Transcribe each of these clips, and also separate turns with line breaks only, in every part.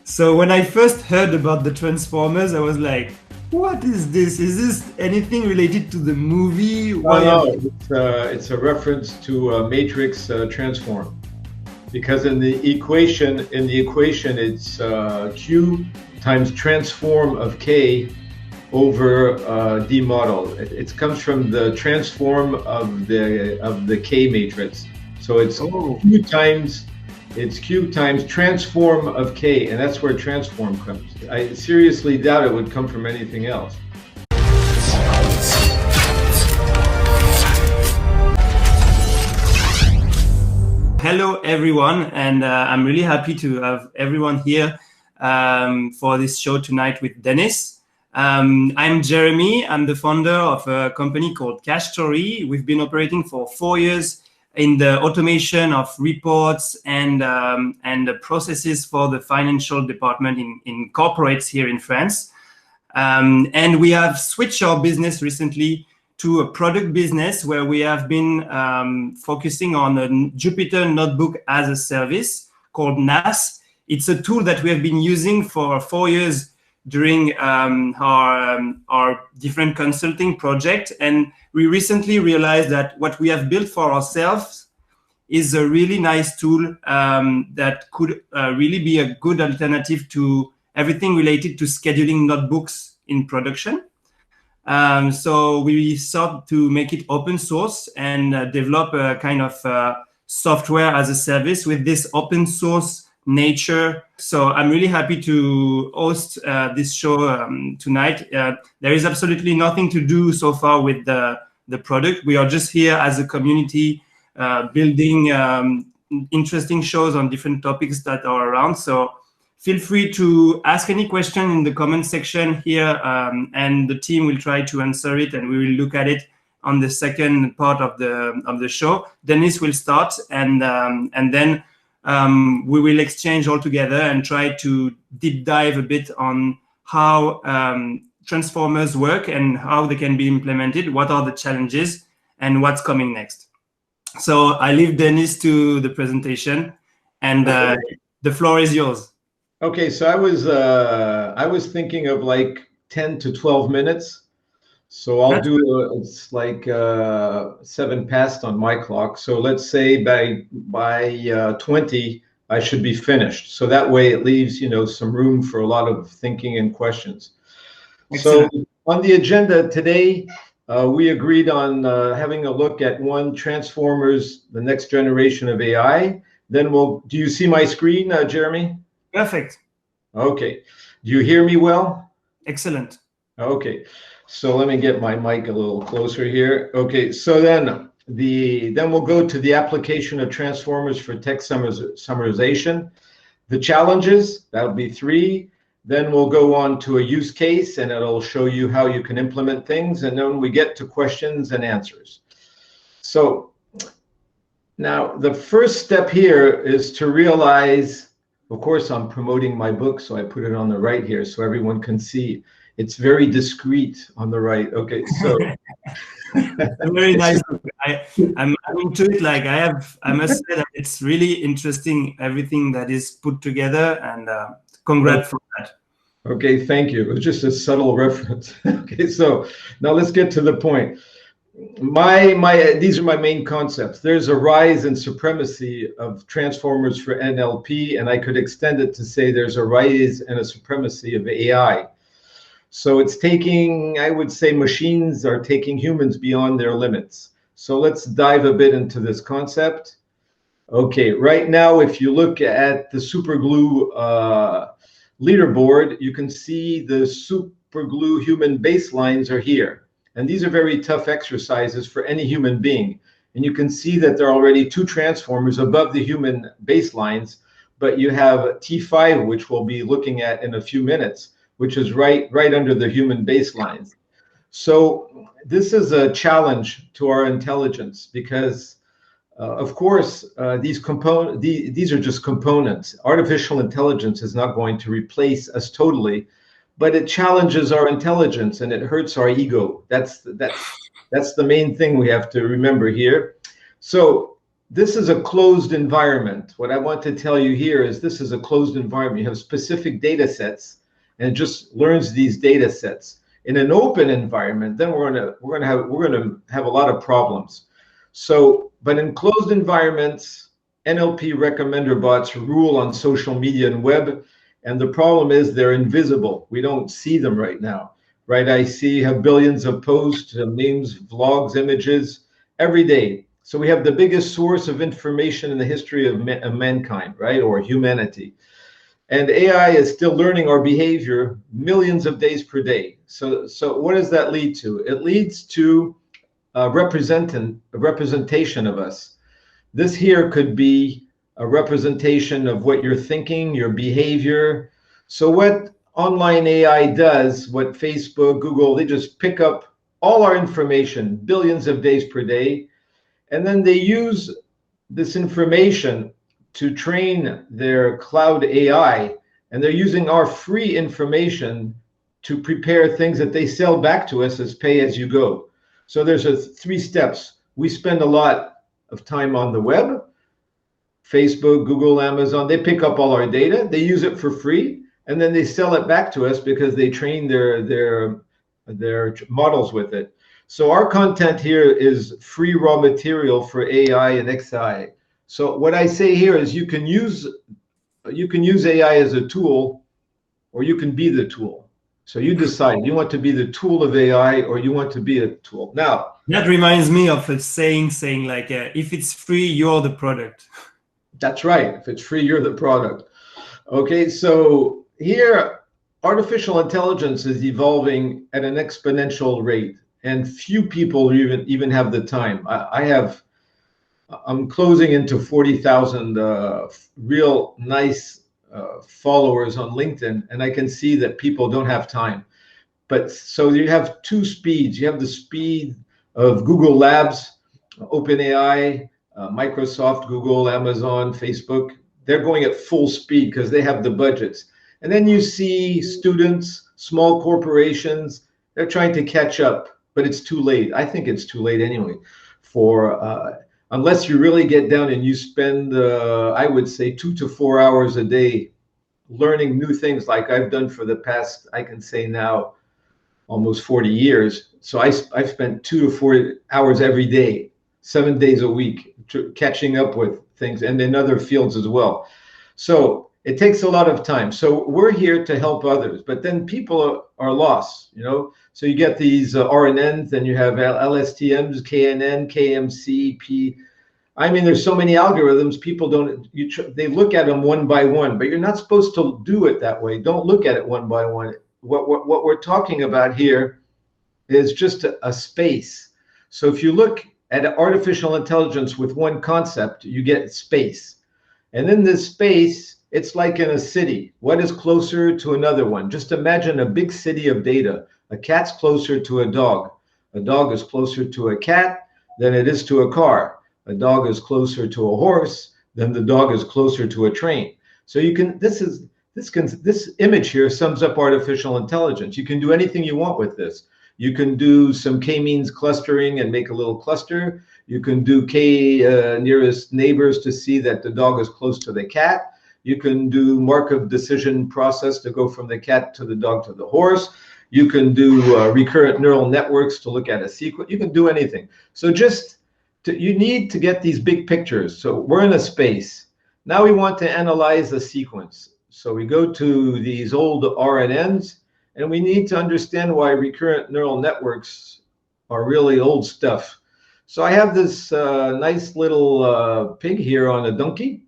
So when I first heard about the Transformers, I was like, what is this? Is this anything related to the movie?
No,
Why have
no, it's a reference to matrix transform because in the equation it's Q times transform of K over D model. It comes from the transform of the K matrix. So
oh,
it's Q times transform of K, and that's where transform comes. I seriously doubt it would come from anything else.
hello everyone, and I'm really happy to have everyone here for this show tonight with Dennis. I'm Jeremy. I'm the founder of a company called Cash Story. We've been operating for 4 years in the automation of reports and the processes for the financial department in corporates here in France. And we have switched our business recently to a product business where we have been focusing on a Jupyter Notebook as a service called NAS. It's a tool that we have been using for 4 years during our different consulting project. And we recently realized that what we have built for ourselves is a really nice tool that could really be a good alternative to everything related to scheduling notebooks in production. So we sought to make it open source and develop a kind of software as a service with this open source nature. So I'm really happy to host this show tonight. There is absolutely nothing to do so far with the product. We are just here as a community building interesting shows on different topics that are around. So feel free to ask any question in the comment section here, and the team will try to answer it, and we will look at it on the second part of the show. Dennis will start, and then we will exchange all together and try to deep dive a bit on how transformers work and how they can be implemented, what are the challenges, and what's coming next. So I leave Dennis to the presentation, and the floor is yours.
Okay, so I was thinking of like 10 to 12 minutes. So I'll do it's like 7 past on my clock. So let's say by 20 I should be finished. So that way it leaves some room for a lot of thinking and questions.
Excellent.
So on the agenda today, we agreed on having a look at Transformers, the next generation of AI. Then do you see my screen, Jeremy?
Perfect.
Okay. Do you hear me well?
Excellent.
Okay. So let me get my mic a little closer here. Okay. So then we'll go to the application of transformers for text summarization. The challenges, that'll be 3. Then we'll go on to a use case, and it'll show you how you can implement things. And then we get to questions and answers. So now the first step here is to realize, of course, I'm promoting my book, so I put it on the right here so everyone can see. It's very discreet on the right. Okay, so
very nice. I'm into it. Like I must say that it's really interesting, everything that is put together, and congrats for that.
Okay, thank you. It was just a subtle reference. Okay, so now let's get to the point. These are my main concepts. There's a rise in supremacy of transformers for NLP, and I could extend it to say there's a rise and a supremacy of AI. So it's taking, I would say, machines are taking humans beyond their limits. So let's dive a bit into this concept. Okay, right now, if you look at the Superglue leaderboard, you can see the Superglue human baselines are here. And these are very tough exercises for any human being. And you can see that there are already 2 transformers above the human baselines, but you have T5, which we'll be looking at in a few minutes, which is right under the human baselines. So this is a challenge to our intelligence because, of course, these are just components. Artificial intelligence is not going to replace us totally, but it challenges our intelligence and it hurts our ego. That's the main thing we have to remember here. So this is a closed environment. What I want to tell you here is this is a closed environment. You have specific data sets, and it just learns these data sets. In an open environment, then we're gonna have a lot of problems. So, but in closed environments, NLP recommender bots rule on social media and web, and the problem is they're invisible. We don't see them right now, right? I have billions of posts, memes, vlogs, images every day. So we have the biggest source of information in the history of mankind, right? Or humanity. And AI is still learning our behavior millions of days per day. So what does that lead to? It leads to a representation of us. This here could be a representation of what you're thinking, your behavior. So what online AI does, what Facebook, Google, they just pick up all our information, billions of days per day, and then they use this information to train their cloud AI, and they're using our free information to prepare things that they sell back to us as pay as you go. So there's 3 steps. We spend a lot of time on the web. Facebook, Google, Amazon, they pick up all our data, they use it for free, and then they sell it back to us because they train their models with it. So our content here is free raw material for AI and XI. So what I say here is you can use AI as a tool, or you can be the tool. So you decide, you want to be the tool of AI or you want to be a tool. Now,
that reminds me of a saying like, if it's free, you're the product.
That's right. If it's free, you're the product. Okay, so here, artificial intelligence is evolving at an exponential rate, and few people even have the time. I'm closing into 40,000 real nice followers on LinkedIn, and I can see that people don't have time. But so you have 2 speeds. You have the speed of Google Labs, OpenAI, Microsoft, Google, Amazon, Facebook. They're going at full speed because they have the budgets. And then you see students, small corporations, they're trying to catch up, but it's too late. I think it's too late anyway, for unless you really get down and you spend, I would say, 2 to 4 hours a day learning new things like I've done for the past, I can say now, almost 40 years. So I've spent 2 to 4 hours every day, 7 days a week, catching up with things, and in other fields as well. So it takes a lot of time. So we're here to help others, but then people are lost, you know. So you get these RNNs, then you have LSTMs, KNN, KMC, P. I mean, there's so many algorithms, people don't, they look at them one by one, but you're not supposed to do it that way. Don't look at it one by one. What we're talking about here is just a space. So if you look at artificial intelligence with one concept, you get space. And in this space, it's like in a city. What is closer to another one? Just imagine a big city of data. A cat's closer to a dog. A dog is closer to a cat than it is to a car. A dog is closer to a horse than the dog is closer to a train. So you can, this image here sums up artificial intelligence. You can do anything you want with this. You can do some k-means clustering and make a little cluster. You can do k nearest neighbors to see that the dog is close to the cat. You can do Markov decision process to go from the cat to the dog to the horse. You can do recurrent neural networks to look at a sequence. You can do anything. So you need to get these big pictures. So we're in a space. Now we want to analyze a sequence. So we go to these old RNNs, and we need to understand why recurrent neural networks are really old stuff. So I have this nice little pig here on a donkey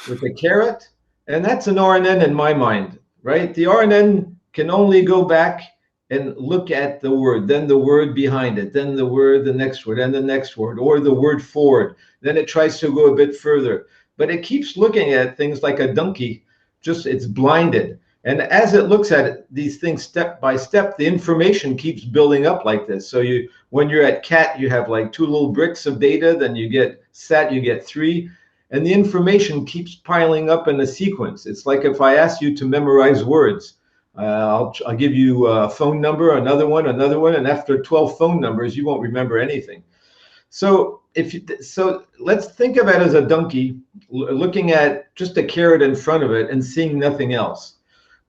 with a carrot, and that's an RNN in my mind, right? The RNN can only go back and look at the word, then the word behind it, then the word, the next word, and the next word, or the word forward. Then it tries to go a bit further. But it keeps looking at things like a donkey, just it's blinded. And as it looks at these things step by step, the information keeps building up like this. So when you're at cat, you have like 2 little bricks of data, then you get sat, you get 3. And the information keeps piling up in a sequence. It's like if I ask you to memorize words. I'll give you a phone number, another one, and after 12 phone numbers, you won't remember anything. So so let's think of it as a donkey looking at just a carrot in front of it and seeing nothing else.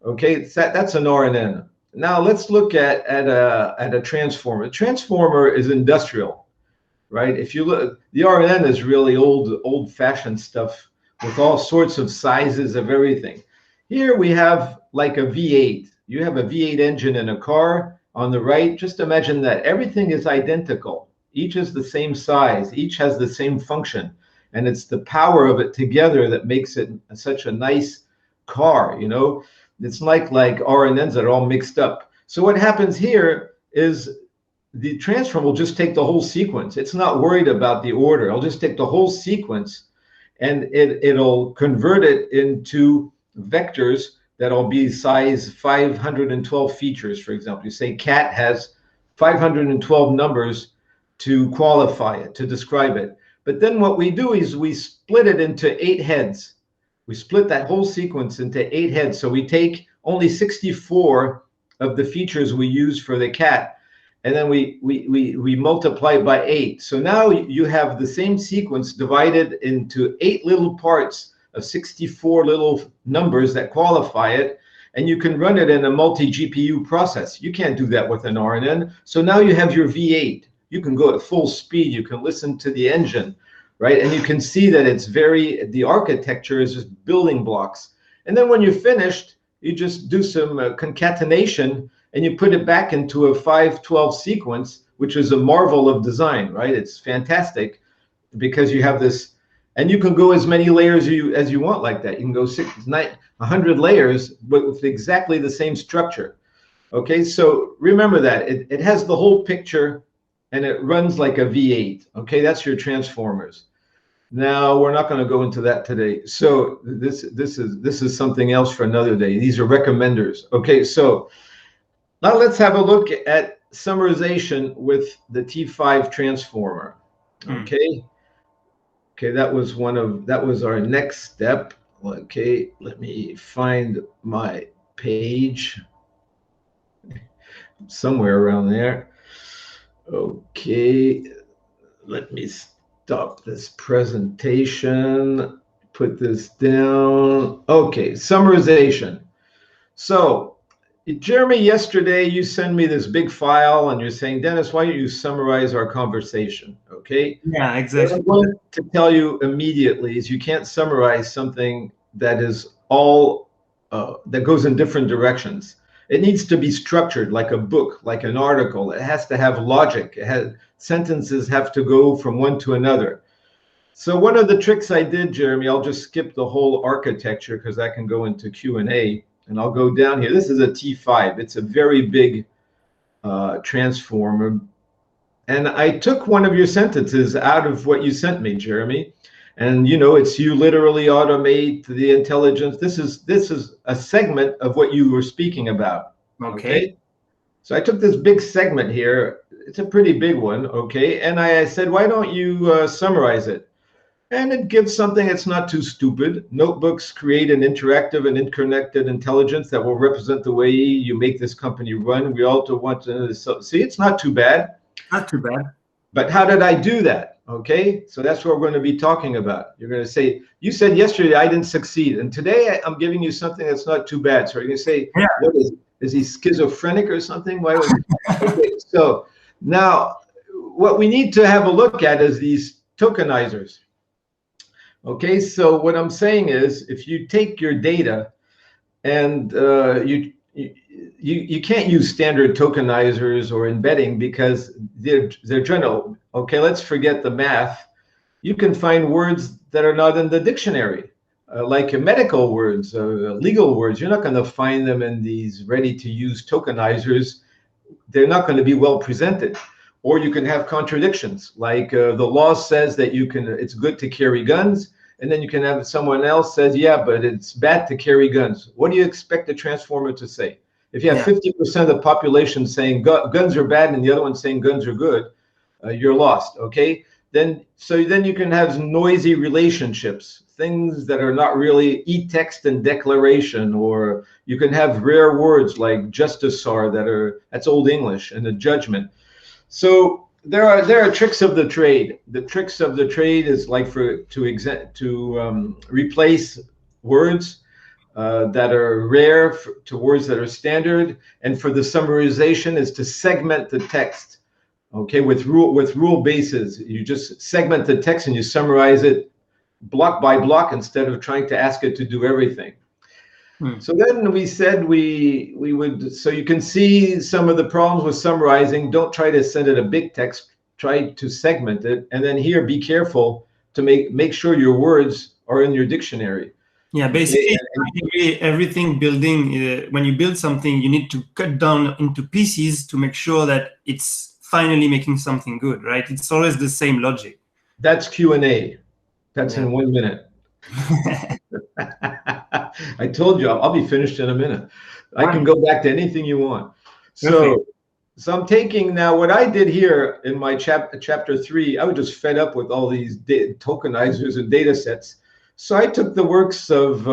Okay, that's an RNN. Now let's look at a transformer. A transformer is industrial, right? If you look, the RNN is really old-fashioned stuff with all sorts of sizes of everything. Here we have like a V8. You have a V8 engine in a car on the right. Just imagine that everything is identical. Each is the same size. Each has the same function. And it's the power of it together that makes it such a nice car, you know? It's like RNNs that are all mixed up. So what happens here is the transformer will just take the whole sequence. It's not worried about the order. It'll just take the whole sequence and it'll convert it into vectors that'll be size 512 features, for example. You say cat has 512 numbers to qualify it, to describe it. But then what we do is we split it into 8 heads. We split that whole sequence into 8 heads. So we take only 64 of the features we use for the cat, and then we multiply it by 8. So now you have the same sequence divided into 8 little parts of 64 little numbers that qualify it, and you can run it in a multi-GPU process. You can't do that with an RNN. So now you have your V8. You can go at full speed. You can listen to the engine, right? And you can see that it's the architecture is just building blocks. And then when you're finished, you just do some concatenation and you put it back into a 512 sequence, which is a marvel of design, right? It's fantastic because you have this, and you can go as many layers as you want like that. You can go 100 layers, but with exactly the same structure. Okay, so remember that. It has the whole picture and it runs like a V8. Okay, that's your transformers. Now we're not going to go into that today. So this is something else for another day. These are recommenders. Okay, so now let's have a look at summarization with the T5 transformer. Okay. Okay, that was our next step. Okay, let me find my page somewhere around there. Okay, let me stop this presentation, put this down. Okay, summarization. So, Jeremy, yesterday you sent me this big file and you're saying, Dennis, why don't you summarize our conversation? Okay.
Yeah, exactly.
What I want to tell you immediately is you can't summarize something that is all that goes in different directions. It needs to be structured like a book, like an article. It has to have logic. Sentences have to go from one to another. So one of the tricks I did, Jeremy, I'll just skip the whole architecture because that can go into Q&A, and I'll go down here. This is a T5. It's a very big transformer. And I took one of your sentences out of what you sent me, Jeremy. And you know, it's you literally automate the intelligence. This is a segment of what you were speaking about.
Okay.
So I took this big segment here. It's a pretty big one. Okay. And I said, why don't you summarize it? And it gives something that's not too stupid. Notebooks create an interactive and interconnected intelligence that will represent the way you make this company run. We also want to see, it's not too bad.
Not too bad.
But how did I do that? Okay, so that's what we're going to be talking about. You're going to say, you said yesterday I didn't succeed, and today I'm giving you something that's not too bad. So you're going to say, yeah. What is he schizophrenic or something? Why was okay, so now what we need to have a look at is these tokenizers. Okay, so what I'm saying is if you take your data and you can't use standard tokenizers or embedding because they're general. Okay, let's forget the math. You can find words that are not in the dictionary, like medical words, legal words. You're not going to find them in these ready-to-use tokenizers. They're not going to be well presented. Or you can have contradictions, like the law says that it's good to carry guns, and then you can have someone else says, yeah, but it's bad to carry guns. What do you expect the transformer to say? If you have 50% of the population saying guns are bad and the other one saying guns are good, you're lost, okay? Then you can have noisy relationships, things that are not really e-text and declaration, or you can have rare words like justicor that's Old English and a judgment. So there are tricks of the trade. The tricks of the trade is like to replace words that are rare to words that are standard, and for the summarization is to segment the text. Okay, with rule bases, you just segment the text and you summarize it block by block instead of trying to ask it to do everything. So then we said we would, so you can see some of the problems with summarizing. Don't try to send it a big text, try to segment it. And then here, be careful to make sure your words are in your dictionary.
Yeah, basically everything building, when you build something, you need to cut down into pieces to make sure that it's finally making something good, right? It's always the same logic.
That's Q&A. That's in 1 minute. I told you I'll be finished in a minute. I can go back to anything you want. So I'm taking now what I did here in my chapter 3. I was just fed up with all these tokenizers and data sets. So I took the works of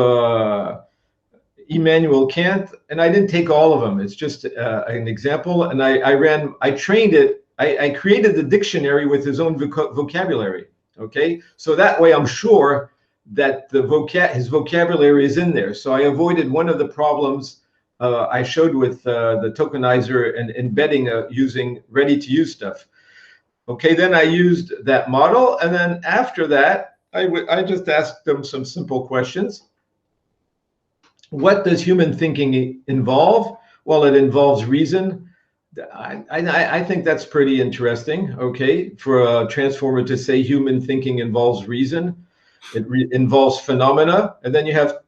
Immanuel Kant, and I didn't take all of them. It's just an example. And I trained it. I created the dictionary with his own vocabulary. Okay, so that way I'm sure that his vocabulary is in there. So I avoided one of the problems I showed with the tokenizer and embedding using ready-to-use stuff. Okay, then I used that model, and then after that, I just asked them some simple questions. What does human thinking involve? Well, it involves reason. I think that's pretty interesting, okay, for a transformer to say human thinking involves reason. It involves phenomena, and then you have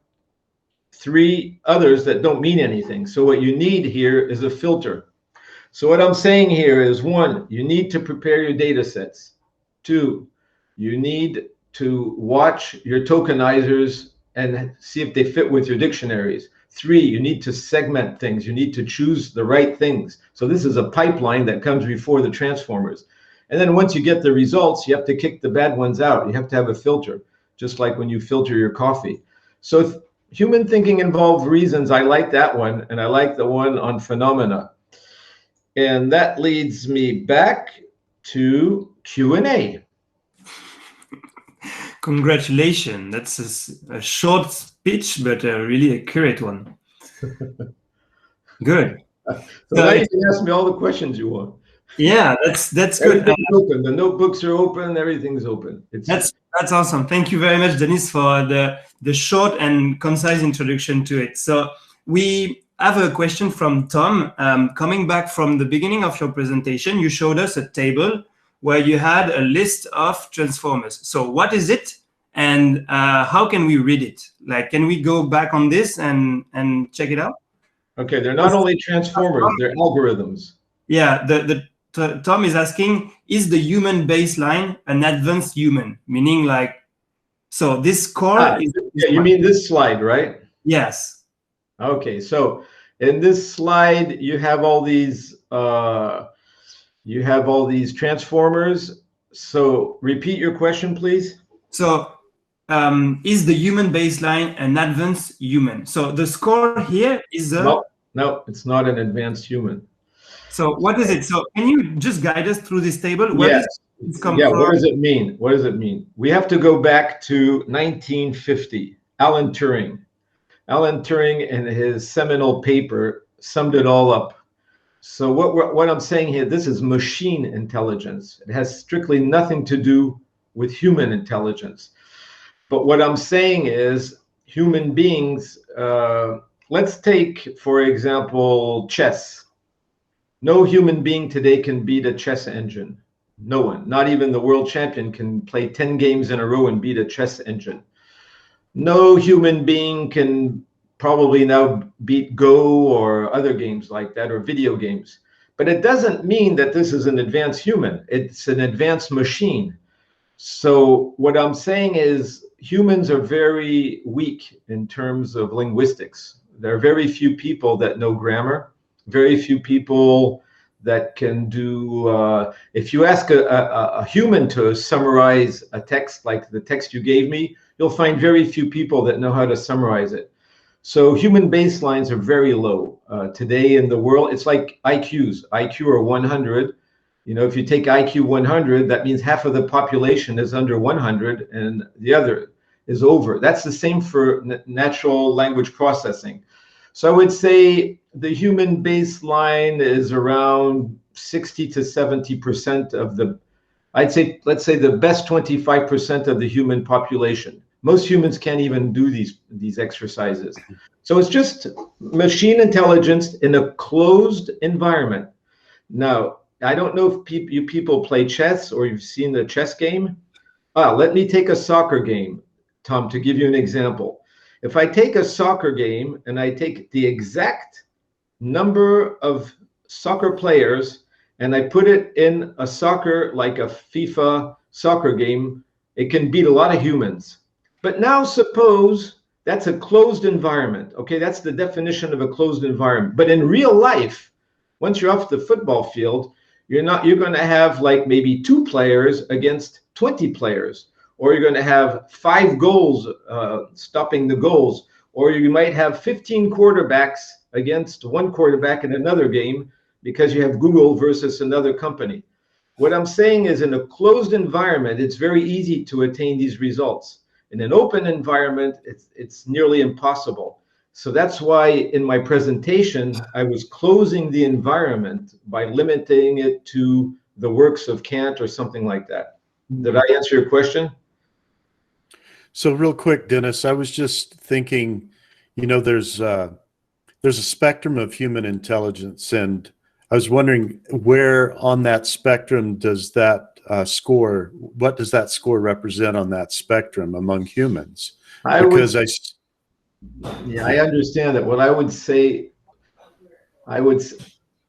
3 others that don't mean anything. So what you need here is a filter. So what I'm saying here is, 1, you need to prepare your data sets. 2, you need to watch your tokenizers and see if they fit with your dictionaries. 3, you need to segment things. You need to choose the right things. So this is a pipeline that comes before the transformers. And then once you get the results, you have to kick the bad ones out. You have to have a filter, just like when you filter your coffee. So human thinking involved reasons. I like that one, and I like the one on phenomena. And that leads me back to Q&A.
Congratulations. That's a short speech, but a really accurate one. Good.
So now you can ask me all the questions you want.
Yeah, that's good.
Open. The notebooks are open. Everything's open.
That's awesome. Thank you very much, Denis, for the short and concise introduction to it. So we have a question from Tom. Coming back from the beginning of your presentation, you showed us a table where you had a list of transformers. So what is it, and how can we read it? Like, can we go back on this and check it out?
Okay, they're not only transformers, they're algorithms.
Yeah, Tom is asking, is the human baseline an advanced human? Meaning like, so this core is...
Yeah, you mean this slide, right?
Yes.
Okay, so in this slide, you have all these transformers. So repeat your question, please.
So is the human baseline an advanced human? So the score here is a...
No, it's not an advanced human.
So what is it? So can you just guide us through this table? Where
yes.
Does it come
yeah,
from?
What does it mean? What does it mean? We have to go back to 1950. Alan Turing. Alan Turing, in his seminal paper, summed it all up. So what I'm saying here, this is machine intelligence. It has strictly nothing to do with human intelligence. But what I'm saying is human beings, let's take, for example, chess. No human being today can beat a chess engine. No one, not even the world champion, can play 10 games in a row and beat a chess engine. No human being can probably now beat Go or other games like that, or video games. But it doesn't mean that this is an advanced human. It's an advanced machine. So what I'm saying is humans are very weak in terms of linguistics. There are very few people that know grammar, very few people that can do, if you ask a human to summarize a text like the text you gave me, you'll find very few people that know how to summarize it. So human baselines are very low. Today in the world, it's like IQs. IQ are 100. If you take IQ 100, that means half of the population is under 100 and the other is over. That's the same for natural language processing. So I would say the human baseline is around 60 to 70% of the, let's say the best 25% of the human population. Most humans can't even do these exercises. So it's just machine intelligence in a closed environment. Now, I don't know if you people play chess or you've seen the chess game. Let me take a soccer game, Tom, to give you an example. If I take a soccer game and I take the exact number of soccer players and I put it in a soccer, like a FIFA soccer game, it can beat a lot of humans. But now suppose that's a closed environment. Okay, that's the definition of a closed environment. But in real life, once you're off the football field, you're going to have like maybe 2 players against 20 players, or you're going to have 5 goals stopping the goals, or you might have 15 quarterbacks against 1 quarterback in another game because you have Google versus another company. What I'm saying is, in a closed environment, it's very easy to attain these results. In an open environment, it's nearly impossible. So that's why in my presentation, I was closing the environment by limiting it to the works of Kant or something like that. Did I answer your question?
So real quick, Dennis, I was just thinking, there's a spectrum of human intelligence, and I was wondering where on that spectrum does that what does that score represent on that spectrum among humans?
I understand that. What I would say,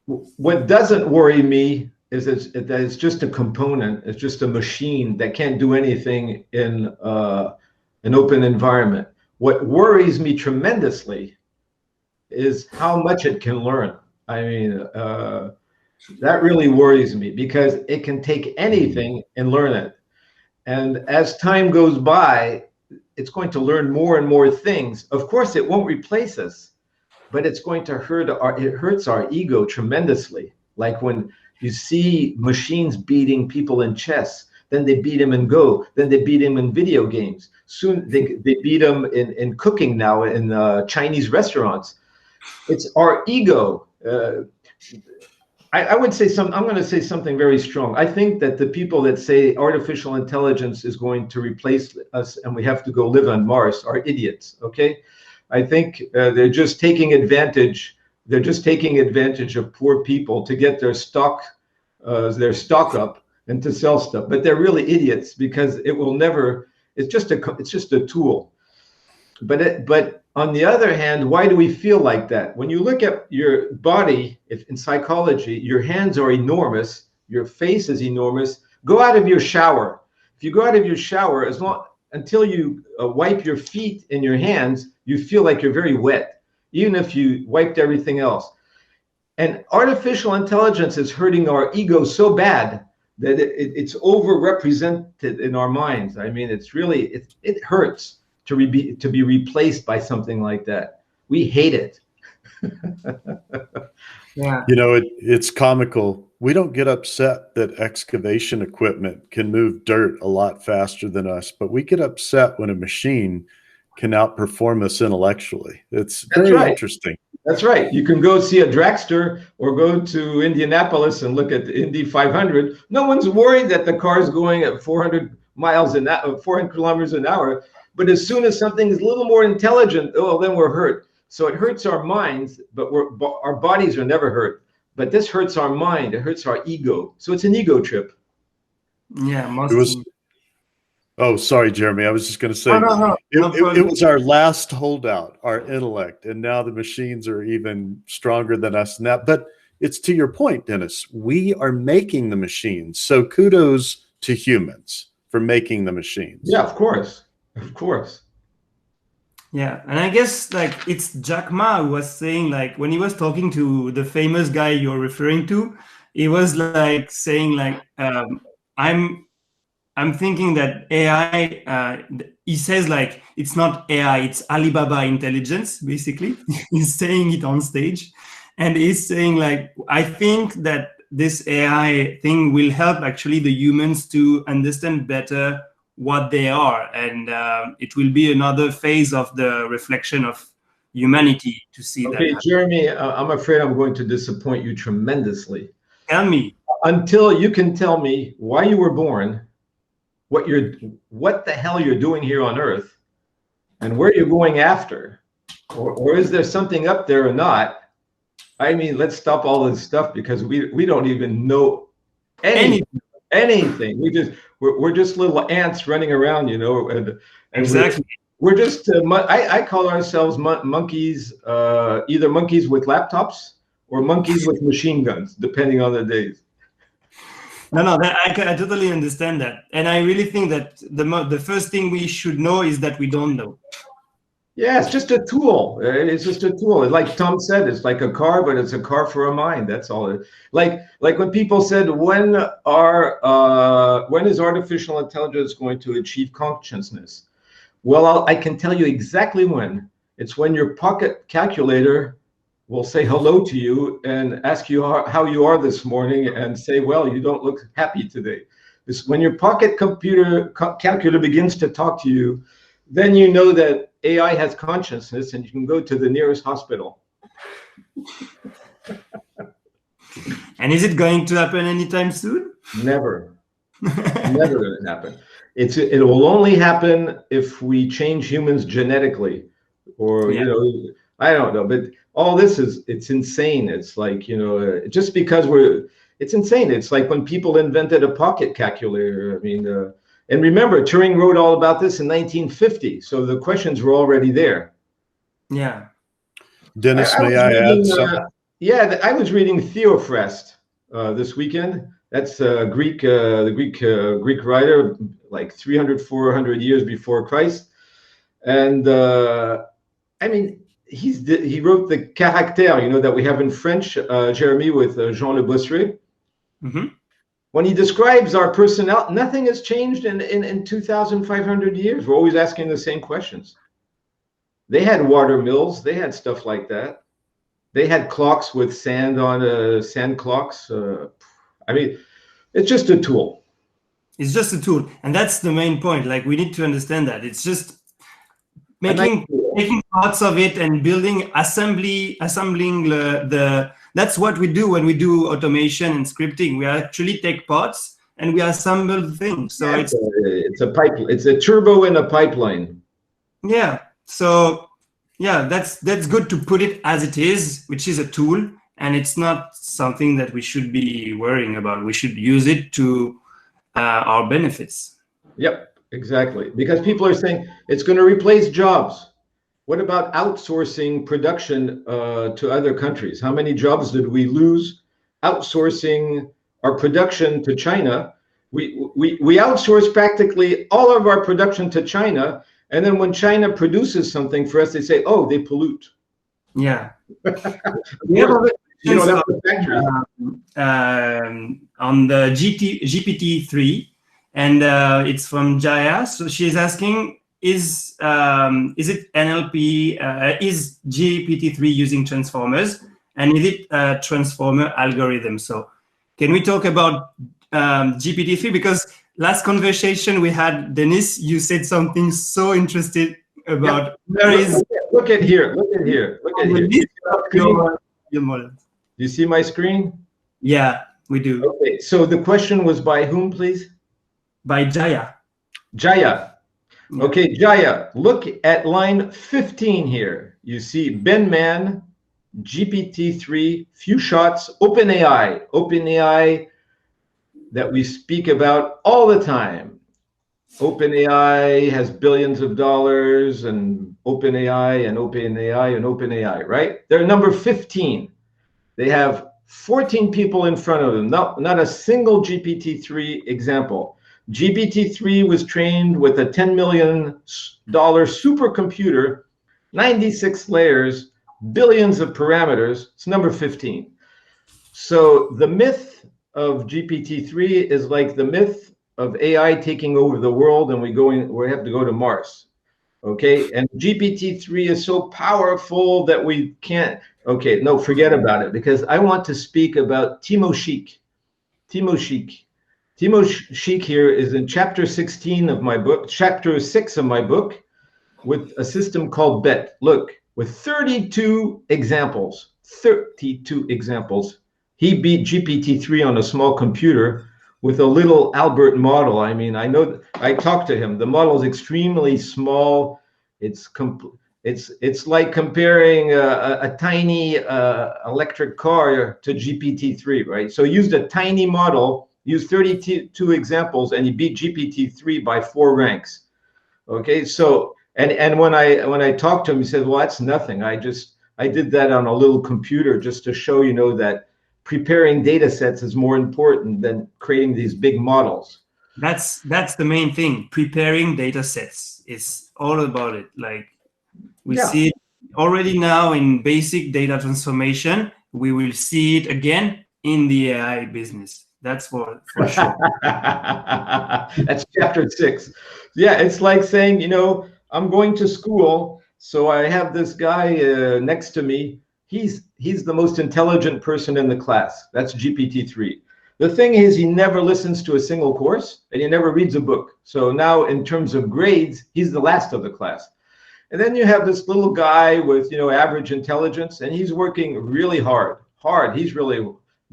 what doesn't worry me is that it's just a component, it's just a machine that can't do anything in an open environment. What worries me tremendously is how much it can learn. I mean, that really worries me, because it can take anything and learn it. And as time goes by, it's going to learn more and more things. Of course, it won't replace us, but it's going to it hurts our ego tremendously. Like when you see machines beating people in chess, then they beat them in Go, then they beat them in video games. Soon they beat them in cooking now in Chinese restaurants. It's our ego. I would say I'm going to say something very strong. I think that the people that say artificial intelligence is going to replace us and we have to go live on Mars are idiots. Okay, I think they're just taking advantage. They're just taking advantage of poor people to get their stock up and to sell stuff. But they're really idiots, because it will never. It's just a tool. But on the other hand, why do we feel like that? When you look at your body, if in psychology, your hands are enormous, your face is enormous. Go out of your shower. If you go out of your shower, until you wipe your feet and your hands, you feel like you're very wet, even if you wiped everything else. And artificial intelligence is hurting our ego so bad that it's overrepresented in our minds. I mean, it hurts to be replaced by something like that. We hate it.
Yeah.
It's comical. We don't get upset that excavation equipment can move dirt a lot faster than us, but we get upset when a machine can outperform us intellectually. It's very interesting.
That's right. You can go see a dragster or go to Indianapolis and look at the Indy 500. No one's worried that the car's going at 400 kilometers an hour. But as soon as something is a little more intelligent, then we're hurt. So it hurts our minds, but our bodies are never hurt. But this hurts our mind. It hurts our ego. So it's an ego trip.
Yeah,
Oh, sorry, Jeremy. I was just going to say,
no.
It was our last holdout, our intellect, and now the machines are even stronger than us. But it's to your point, Dennis. We are making the machines. So kudos to humans for making the machines.
Yeah, of course. Of course.
Yeah, and I guess it's Jack Ma who was saying, when he was talking to the famous guy you're referring to, he was saying I'm thinking that AI. He says it's not AI, it's Alibaba intelligence. Basically, he's saying it on stage, and he's saying I think that this AI thing will help actually the humans to understand better what they are, and it will be another phase of the reflection of humanity to see that.
Okay, Jeremy, I'm afraid I'm going to disappoint you tremendously.
Tell me.
Until you can tell me why you were born, what the hell you're doing here on Earth, and where you're going after, or is there something up there or not? I mean, let's stop all this stuff, because we don't even know anything. We're just little ants running around, you know, and
Exactly.
we're just I call ourselves monkeys, either monkeys with laptops or monkeys with machine guns, depending on the days.
No, I totally understand that, and I really think that the first thing we should know is that we don't know.
Yeah, it's just a tool. It's just a tool. Like Tom said, it's like a car, but it's a car for a mind. That's all. Like when people said, when is artificial intelligence going to achieve consciousness? Well, I can tell you exactly when. It's when your pocket calculator will say hello to you and ask you how you are this morning, and say, well, you don't look happy today. It's when your pocket calculator begins to talk to you, then you know that AI has consciousness, and you can go to the nearest hospital.
And is it going to happen anytime soon?
Never. Never going to happen. It will only happen if we change humans genetically, or you know, I don't know. But all this it's insane. It's like, you know, just because it's insane. It's like when people invented a pocket calculator. I mean, and remember, Turing wrote all about this in 1950, so the questions were already there.
Yeah.
Dennis, may I add something?
Yeah, I was reading Theophrast this weekend. That's the Greek writer, like 300, 400 years before Christ. And I mean, he wrote the Caractère, you know, that we have in French, Jeremy, with Jean Le Bossuet.
Mm-hmm.
When he describes our personality, nothing has changed in 2,500 years. We're always asking the same questions. They had water mills. They had stuff like that. They had clocks with sand on sand clocks. I mean, it's just a tool.
It's just a tool, and that's the main point. Like, we need to understand that it's just taking parts of it and assembling the. That's what we do when we do automation and scripting. We actually take parts and we assemble things. So
it's a pipe. It's a turbo in a pipeline.
Yeah. So yeah, that's good to put it as it is, which is a tool, and it's not something that we should be worrying about. We should use it to our benefits.
Yep, exactly. Because people are saying it's going to replace jobs. What about outsourcing production to other countries? How many jobs did we lose outsourcing our production to China? We outsource practically all of our production to China, and then when China produces something for us, they say, "Oh, they pollute."
Yeah.
We have you know, that's the factory.
On the GPT-3, and it's from Jaya. So she's asking, is it NLP? Is GPT-3 using transformers, and is it a transformer algorithm? So can we talk about GPT-3? Because last conversation we had, Dennis, you said something so interesting about
look at here.
Your model.
Do you see my screen?
Yeah, we do.
Okay, so the question was by whom, please?
By Jaya.
Jaya. Okay, Jaya, look at line 15 here. You see Benman, GPT-3, few shots, OpenAI that we speak about all the time. OpenAI has billions of dollars, and OpenAI and OpenAI and OpenAI, right? They're number 15. They have 14 people in front of them, not a single GPT-3 example. GPT-3 was trained with a $10 million supercomputer, 96 layers, billions of parameters. It's number 15. So the myth of GPT-3 is like the myth of AI taking over the world, and we have to go to Mars. Okay, and GPT-3 is so powerful that we can't. Okay, no, forget about it, because I want to speak about Timosheek. Timosheek. Timosheek here is in chapter 16 of my book, chapter 6 of my book, with a system called BET. Look, with 32 examples, 32 examples. He beat GPT-3 on a small computer with a little Albert model. I mean, I know, I talked to him. The model is extremely small. It's like comparing a tiny electric car to GPT-3, right? So he used a tiny model, used 32 examples, and he beat GPT-3 by 4 ranks. Okay, so and when I talked to him, he said, "Well, that's nothing. I did that on a little computer just to show, you know, that preparing data sets is more important than creating these big models."
That's the main thing. Preparing data sets is all about it. Like we see it already now in basic data transformation. We will see it again in the AI business. That's for sure.
That's chapter 6. Yeah, it's like saying, you know, I'm going to school, so I have this guy next to me. He's the most intelligent person in the class. That's GPT-3. The thing is, he never listens to a single course, and he never reads a book. So now, in terms of grades, he's the last of the class. And then you have this little guy with, you know, average intelligence, and he's working really hard. He's really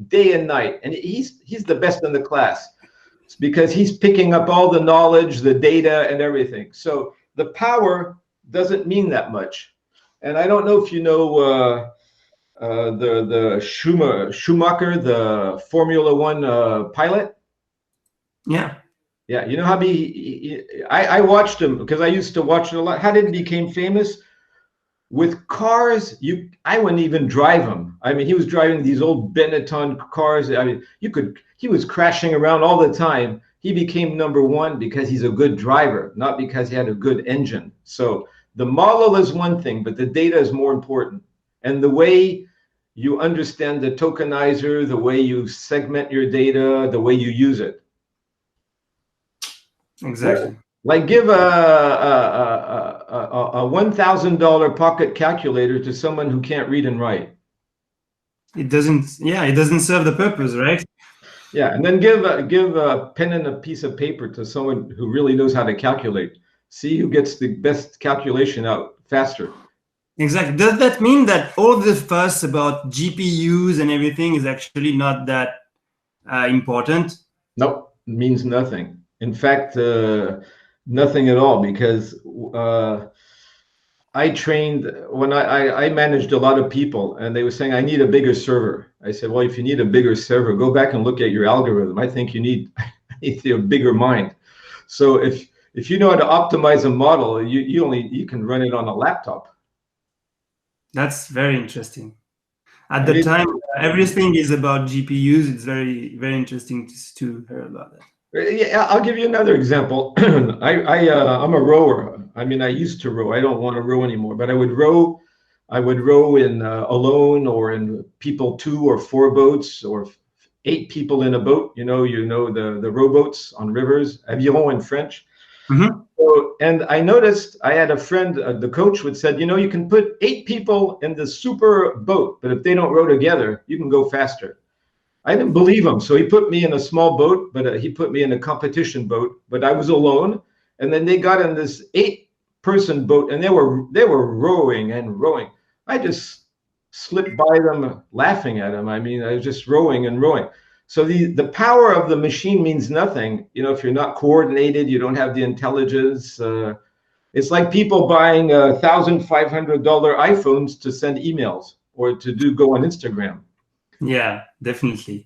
day and night, and he's the best in the class. It's because he's picking up all the knowledge, the data, and everything. So the power doesn't mean that much. And I don't know if you know the Schumacher, the Formula One pilot.
Yeah.
Yeah, you know how I watched him because I used to watch it a lot. How did he become famous? With cars, I wouldn't even drive him. I mean, he was driving these old Benetton cars. I mean, he was crashing around all the time. He became #1 because he's a good driver, not because he had a good engine. So the model is one thing, but the data is more important. And the way you understand the tokenizer, the way you segment your data, the way you use it.
Exactly.
Like give a $1,000 pocket calculator to someone who can't read and write.
It doesn't serve the purpose, right?
Yeah, and then give a pen and a piece of paper to someone who really knows how to calculate. See who gets the best calculation out faster.
Exactly. Does that mean that all the fuss about GPUs and everything is actually not that important?
Nope, it means nothing. In fact, nothing at all, because I trained when I managed a lot of people, and they were saying, I need a bigger server. I said, well, if you need a bigger server, go back and look at your algorithm. I think you need a bigger mind. So if you know how to optimize a model, you can run it on a laptop.
That's very interesting. At the time, everything is about GPUs. It's very, very interesting to hear about that.
Yeah, I'll give you another example. I'm a rower. I mean, I used to row. I don't want to row anymore, but I would row in alone, or in people 2 or 4 boats, or 8 people in a boat. You know the rowboats on rivers, aviron in French.
Mm-hmm.
So, and I noticed, I had a friend, the coach, would said, you know, you can put 8 people in the super boat, but if they don't row together, you can go faster. I didn't believe him, so he put me in a small boat, but he put me in a competition boat, but I was alone. And then they got in this 8-person boat, and they were rowing and rowing. I just slipped by them, laughing at them. I mean, I was just rowing and rowing. So the power of the machine means nothing. You know, if you're not coordinated, you don't have the intelligence. It's like people buying $1,500 iPhones to send emails or to go on Instagram.
Yeah, definitely.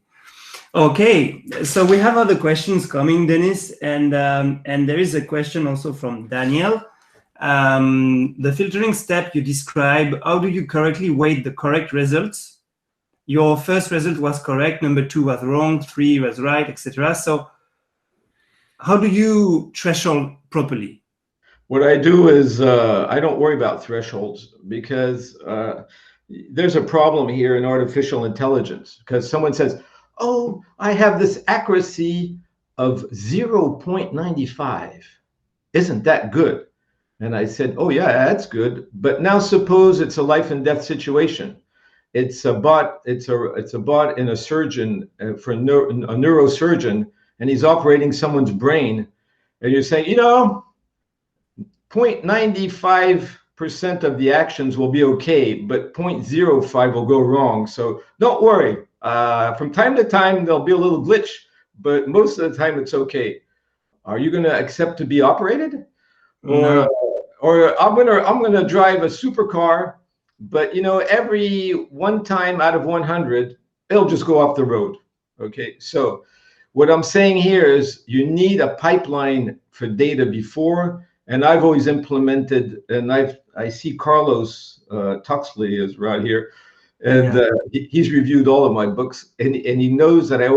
Okay, so we have other questions coming, Dennis, and there is a question also from Daniel. The filtering step you describe, how do you correctly weight the correct results? Your first result was correct, number 2 was wrong, 3 was right, etc. So how do you threshold properly?
What I do is I don't worry about thresholds, because there's a problem here in artificial intelligence, because someone says, oh, I have this accuracy of 0.95. Isn't that good? And I said, oh yeah, that's good. But now suppose it's a life and death situation. It's a bot. It's a bot in a surgeon for a neurosurgeon, and he's operating someone's brain. And you're saying, 0.95% of the actions will be okay, but 0.05 will go wrong. So don't worry. From time to time, there'll be a little glitch, but most of the time it's okay. Are you going to accept to be operated?
No.
Or I'm gonna drive a supercar, but every one time out of 100, it'll just go off the road. Okay, so what I'm saying here is you need a pipeline for data before, and I've always implemented, and I see Carlos Tuxley is right here, and he's reviewed all of my books, and he knows that I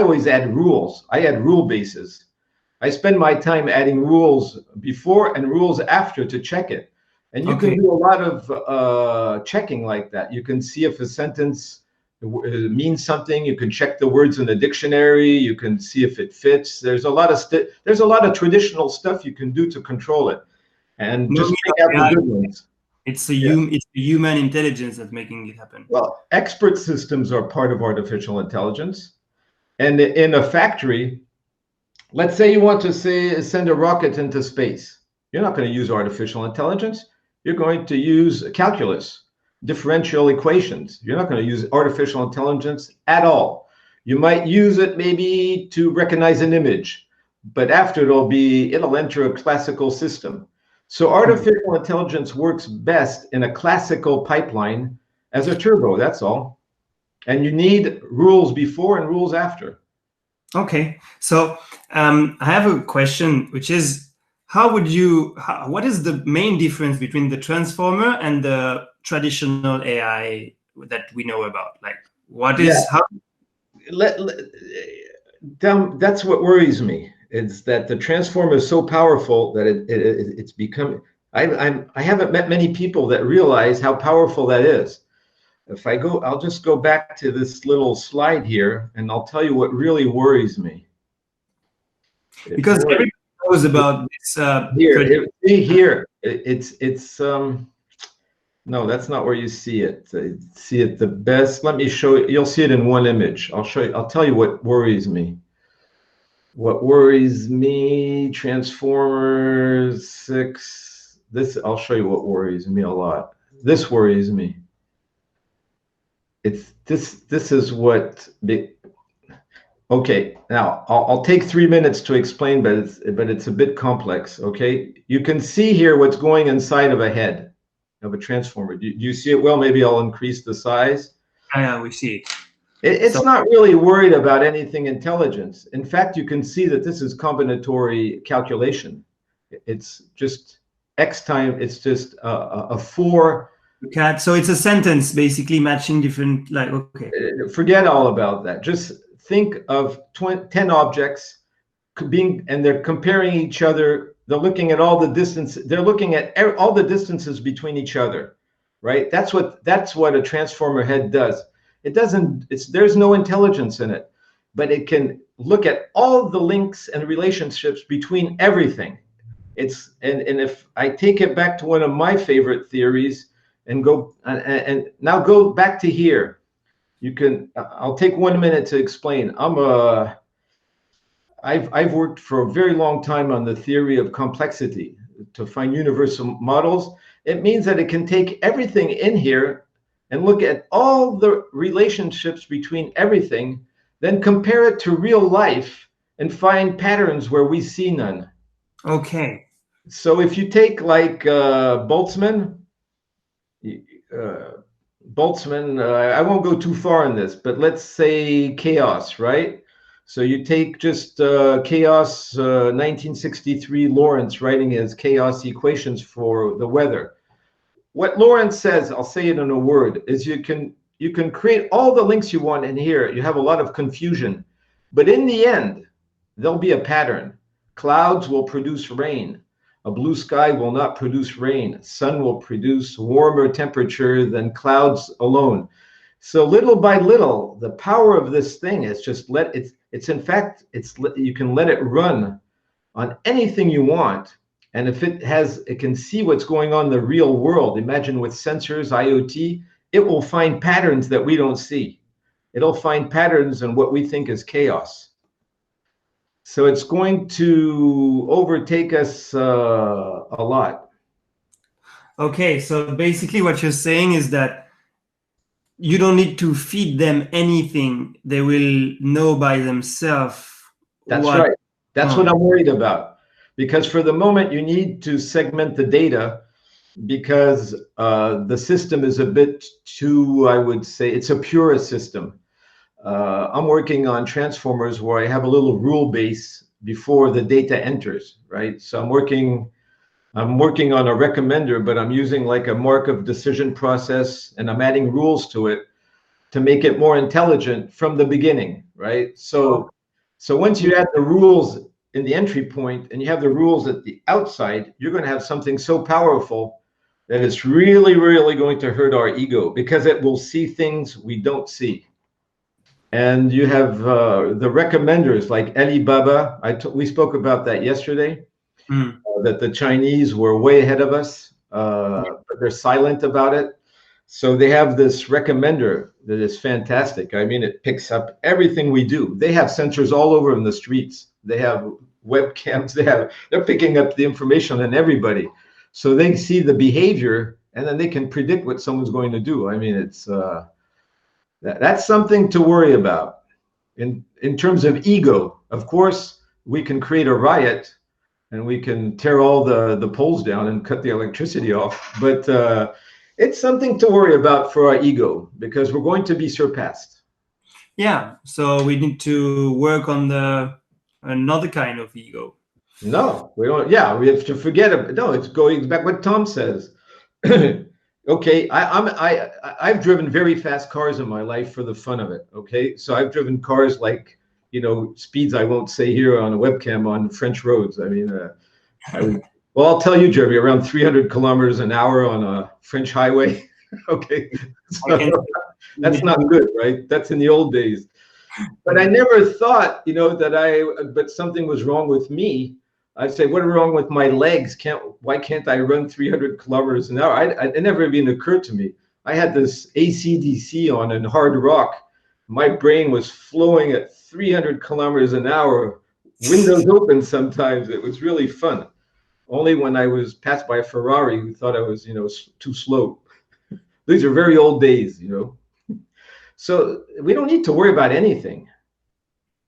always add rules. I add rule bases. I spend my time adding rules before and rules after to check it. And you can do a lot of checking like that. You can see if a sentence means something. You can check the words in the dictionary. You can see if it fits. There's a lot of traditional stuff you can do to control it. And just pick out the good ones.
It's the human intelligence that's making it happen.
Well, expert systems are part of artificial intelligence. And in a factory, let's say you want to send a rocket into space. You're not going to use artificial intelligence. You're going to use calculus, differential equations. You're not going to use artificial intelligence at all. You might use it maybe to recognize an image, but after it'll enter a classical system. So artificial intelligence works best in a classical pipeline as a turbo, that's all. And you need rules before and rules after.
Okay, so I have a question, which is, what is the main difference between the transformer and the traditional AI that we know about? Like, what is
that's what worries me. It's that the transformer is so powerful that it's become. I haven't met many people that realize how powerful that is. I'll just go back to this little slide here, and I'll tell you what really worries me.
Because everybody knows about this.
Here, it's no, that's not where you see it. See it the best. Let me show you. You'll see it in one image. I'll show you. I'll tell you what worries me. What worries me? Transformers 6. I'll show you what worries me a lot. This worries me. This is what okay, now I'll take 3 minutes to explain, but it's a bit complex. Okay, you can see here what's going inside of a head of a transformer. Do you see it well? Maybe I'll increase the size.
Yeah, we see it.
It's not really worried about anything intelligence. In fact, you can see that this is combinatory calculation. It's just X time. It's just a 4.
So it's a sentence basically matching different, like, okay.
Forget all about that. Just think of 10 objects and they're comparing each other. They're looking at all the distance. They're looking at all the distances between each other, right? That's what a transformer head does. There's no intelligence in it, but it can look at all the links and relationships between everything. And if I take it back to one of my favorite theories, and now go back to here. I'll take 1 minute to explain. I've worked for a very long time on the theory of complexity to find universal models. It means that it can take everything in here and look at all the relationships between everything, then compare it to real life and find patterns where we see none.
Okay.
So if you take like Boltzmann, I won't go too far in this, but let's say chaos, right? So you take just chaos, 1963, Lorentz writing his chaos equations for the weather. What Lorentz says, I'll say it in a word, is you can create all the links you want in here. You have a lot of confusion, but in the end, there'll be a pattern. Clouds will produce rain. A blue sky will not produce rain. Sun will produce warmer temperature than clouds alone. So little by little, the power of this thing is just you can let it run on anything you want. And if it can see what's going on in the real world, imagine with sensors, IoT, it will find patterns that we don't see. It'll find patterns in what we think is chaos. So it's going to overtake us a lot.
Okay, so basically what you're saying is that you don't need to feed them anything. They will know by themselves.
That's right. That's what I'm worried about. Because for the moment, you need to segment the data because the system is a bit too, I would say, it's a purist system. I'm working on transformers where I have a little rule base before the data enters, right? So I'm working on a recommender, but I'm using like a Markov decision process, and I'm adding rules to it to make it more intelligent from the beginning, right? So once you add the rules in the entry point and you have the rules at the outside, you're going to have something so powerful that it's really, really going to hurt our ego because it will see things we don't see. And you have the recommenders like Alibaba. We spoke about that yesterday, that the Chinese were way ahead of us, but they're silent about it. So they have this recommender that is fantastic. I mean, it picks up everything we do. They have sensors all over in the streets. They have webcams. They're picking up the information on everybody. So they see the behavior and then they can predict what someone's going to do. I mean, it's that's something to worry about. In terms of ego, of course, we can create a riot and we can tear all the poles down and cut the electricity off. But it's something to worry about for our ego because we're going to be surpassed.
Yeah, so we need to work on another kind of ego.
No, we don't. Yeah, we have to forget it. No, it's going back what Tom says. Okay, I've driven very fast cars in my life for the fun of it. Okay, so I've driven cars like, you know, speeds I won't say here on a webcam on French roads. I mean, well, I'll tell you, Jeremy, around 300 kilometers an hour on a French highway. Okay, so that's not good, right? That's in the old days. But I never thought, you know, but something was wrong with me. I'd say, what's wrong with my legs? Why can't I run 300 kilometers an hour? It never even occurred to me. I had this AC/DC on and hard rock. My brain was flowing at 300 kilometers an hour, windows open sometimes. It was really fun. Only when I was passed by a Ferrari who thought I was, you know, too slow. These are very old days, you know. So we don't need to worry about anything.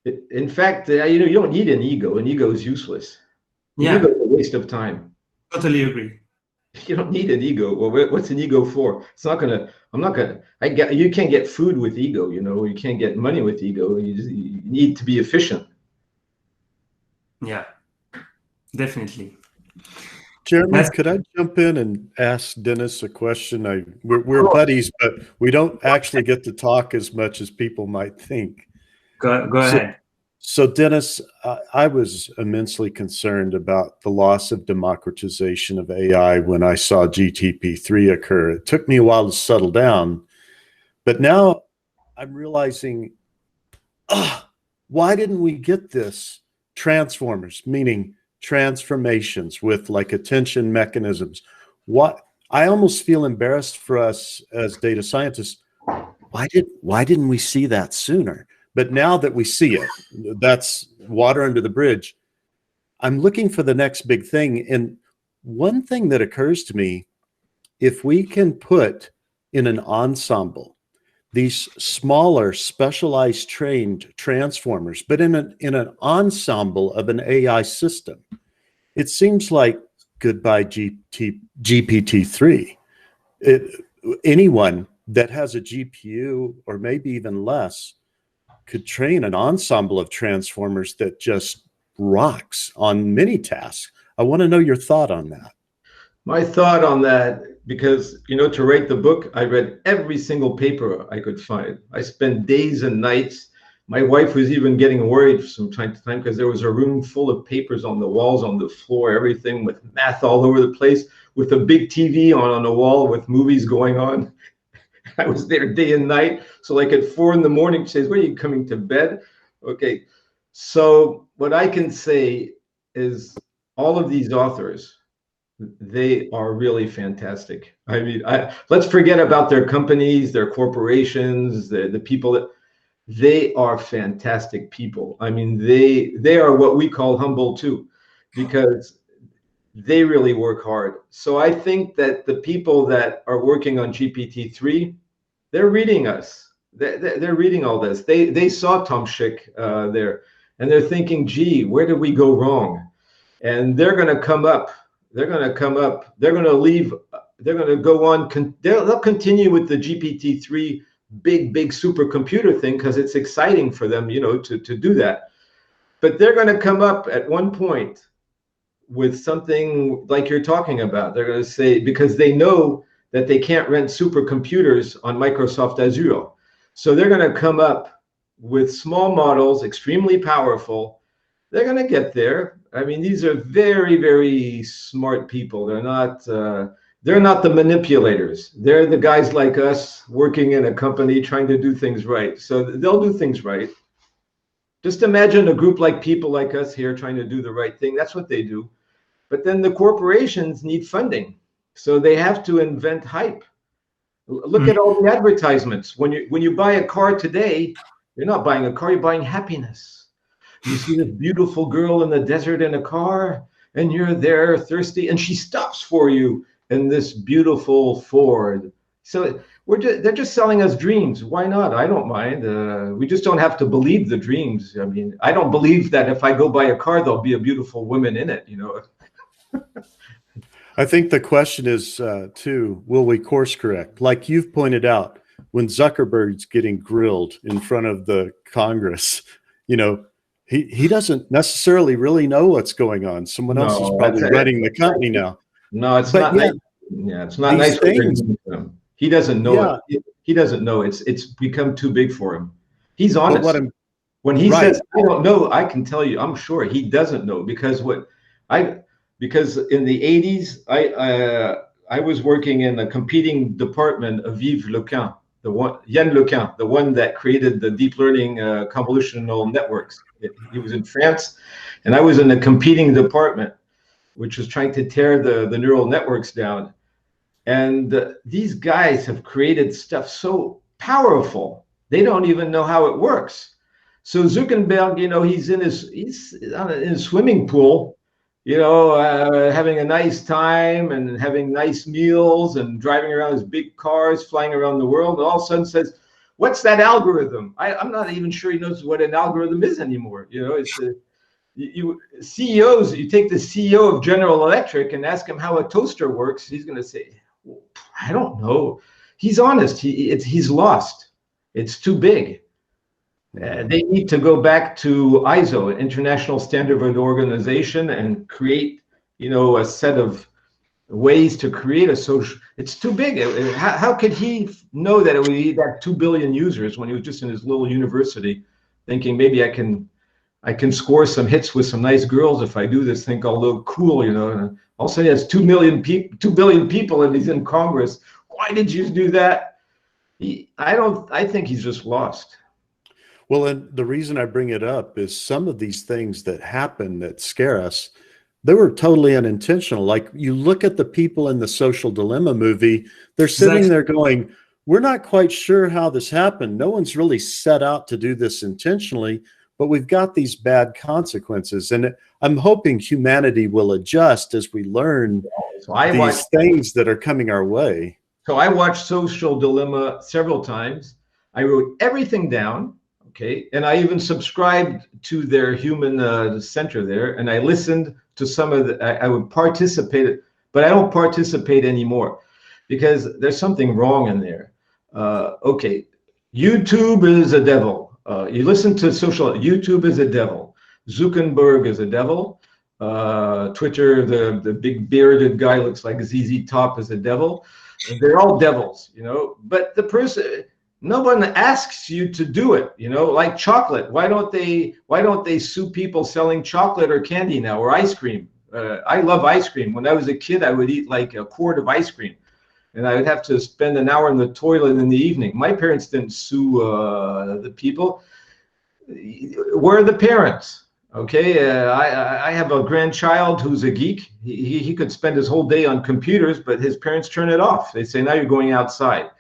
In fact, you know, you don't need an ego. An ego is useless.
Yeah,
Ego is a waste of time.
totally agree.
You don't need an ego. Well, what's an ego for? It's not gonna. I'm not gonna. You can't get food with ego. You know, you can't get money with ego. You need to be efficient.
Yeah, definitely.
Jeremy, could I jump in and ask Dennis a question? We're buddies, but we don't actually get to talk as much as people might think.
Go ahead.
So Dennis, I was immensely concerned about the loss of democratization of AI when I saw GTP3 occur. It took me a while to settle down, but now I'm realizing, why didn't we get this? Transformers, meaning transformations with like attention mechanisms. What I almost feel embarrassed for us as data scientists. Why didn't we see that sooner? But now that we see it, that's water under the bridge. I'm looking for the next big thing. And one thing that occurs to me, if we can put in an ensemble these smaller, specialized, trained transformers, but in an ensemble of an AI system, it seems like goodbye GPT-3. Anyone that has a GPU or maybe even less could train an ensemble of transformers that just rocks on many tasks. I want to know your thought on that.
My thought on that, because, you know, to write the book, I read every single paper I could find. I spent days and nights. My wife was even getting worried from time to time because there was a room full of papers on the walls, on the floor, everything with math all over the place, with a big TV on the wall with movies going on. I was there day and night. So like at 4 in the morning, she says, "When are you coming to bed?" Okay. So what I can say is all of these authors They are really fantastic. I mean, let's forget about their companies, their corporations, the people that they are fantastic people. I mean, they are what we call humble too, because they really work hard. So I think that the people that are working on GPT-3, they're reading us. They're reading all this. They saw Tom Schick there, and they're thinking, gee, where did we go wrong? And they're going to come up. They're going to come up. They're going to leave. They're going to go on. They'll continue with the GPT-3 big supercomputer thing because it's exciting for them, you know, to do that. But they're going to come up at one point with something like you're talking about. They're going to say, because they know that they can't rent supercomputers on Microsoft Azure. So they're going to come up with small models, extremely powerful. They're going to get there. I mean, these are very smart people. They're not the manipulators. They're the guys like us working in a company trying to do things right. So they'll do things right. Just imagine a group like people like us here trying to do the right thing. That's what they do. But then the corporations need funding. So they have to invent hype. Look at all the advertisements. When you buy a car today, you're not buying a car, you're buying happiness. You see this beautiful girl in the desert in a car, and you're there thirsty, and she stops for you in this beautiful Ford. So they're just selling us dreams. Why not? I don't mind. We just don't have to believe the dreams. I mean, I don't believe that if I go buy a car, there'll be a beautiful woman in it, you know.
I think the question is, too, will we course correct? Like you've pointed out, when Zuckerberg's getting grilled in front of the Congress, you know, he doesn't necessarily really know what's going on. Someone else is probably running the company now.
No, it's not nice. Yeah, it's not nice for him. He doesn't know it. He doesn't know. It's become too big for him. He's honest. When he says, I don't know, I can tell you, I'm sure he doesn't know, because because in the 80s, I was working in a competing department of Yves Lequin, Yann Lequin, the one that created the deep learning convolutional networks. He was in France, and I was in a competing department, which was trying to tear the neural networks down. And these guys have created stuff so powerful, they don't even know how it works. So Zuckerberg, you know, he's in a swimming pool, you know, having a nice time and having nice meals and driving around his big cars, flying around the world, and all of a sudden says, what's that algorithm? I'm not even sure he knows what an algorithm is anymore. You know, it's CEOs, you take the CEO of General Electric and ask him how a toaster works, he's going to say, I don't know. He's honest. He's lost. It's too big. They need to go back to ISO, International Standard Organization, and create, you know, a set of ways to create a social. It's too big. How could he know that it would be that 2 billion users when he was just in his little university, thinking maybe I can score some hits with some nice girls if I do this thing called look cool, you know? And all of a sudden he has 2 billion people, and he's in Congress. Why did you do that? I think he's just lost.
Well, and the reason I bring it up is some of these things that happen that scare us, they were totally unintentional. Like you look at the people in the Social Dilemma movie, they're sitting there going, we're not quite sure how this happened. No one's really set out to do this intentionally, but we've got these bad consequences. And I'm hoping humanity will adjust as we learn these things that are coming our way.
So I watched Social Dilemma several times. I wrote everything down. Okay, and I even subscribed to their human center there, and I listened to some of the. I would participate, but I don't participate anymore because there's something wrong in there. Okay, YouTube is a devil. You listen to YouTube is a devil. Zuckerberg is a devil. Twitter, the big bearded guy looks like ZZ Top is a devil. They're all devils, you know. But the person. No one asks you to do it, you know, like chocolate. Why don't they sue people selling chocolate or candy now, or ice cream? I love ice cream. When I was a kid, I would eat like a quart of ice cream, and I would have to spend an hour in the toilet in the evening. My parents didn't sue the people. Where are the parents? Okay, I have a grandchild who's a geek. He could spend his whole day on computers, but his parents turn it off. They say, now you're going outside.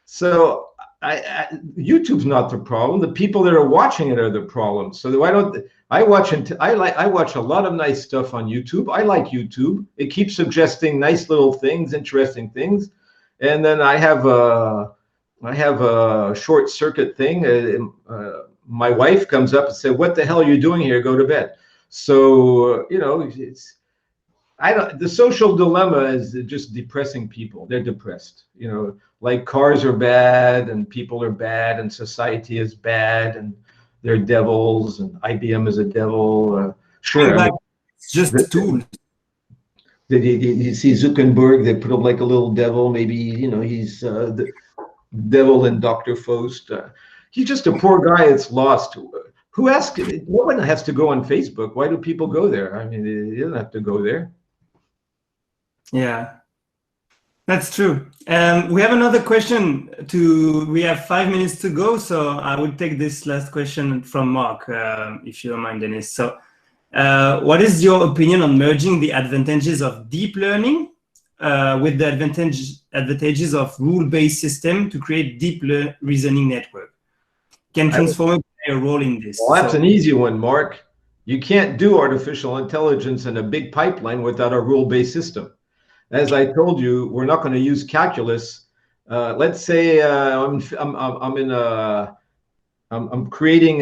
So YouTube's not the problem. The people that are watching it are the problem. So why don't I watch a lot of nice stuff on YouTube. I like YouTube. It keeps suggesting nice little things, interesting things. And then I have a short circuit thing. My wife comes up and said, "What the hell are you doing here? Go to bed." So you know, the social dilemma is just depressing people. They're depressed. You know, like cars are bad and people are bad and society is bad and they're devils and IBM is a devil. Sure,
it's just tools.
Did you see Zuckerberg? They put him like a little devil. Maybe, you know, he's the devil in Dr. Faust. He's just a poor guy that's lost. Who asked? No one has to go on Facebook. Why do people go there? I mean, they don't have to go there.
Yeah, that's true. We have another question. We have 5 minutes to go, so I will take this last question from Mark, if you don't mind, Dennis. So, what is your opinion on merging the advantages of deep learning with the advantages of rule-based system to create deep reasoning network? Can Transformer play a role in this?
Well, that's an easy one, Mark. You can't do artificial intelligence in a big pipeline without a rule-based system. As I told you, we're not going to use calculus. Let's say I'm creating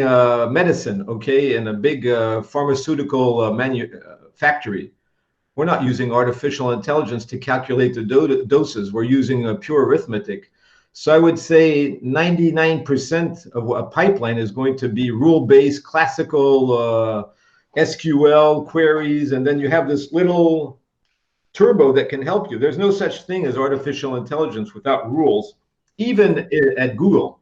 medicine, okay, in a big pharmaceutical factory. We're not using artificial intelligence to calculate the doses. We're using pure arithmetic. So I would say 99% of a pipeline is going to be rule-based, classical SQL queries, and then you have this little turbo that can help you. There's no such thing as artificial intelligence without rules, even at Google,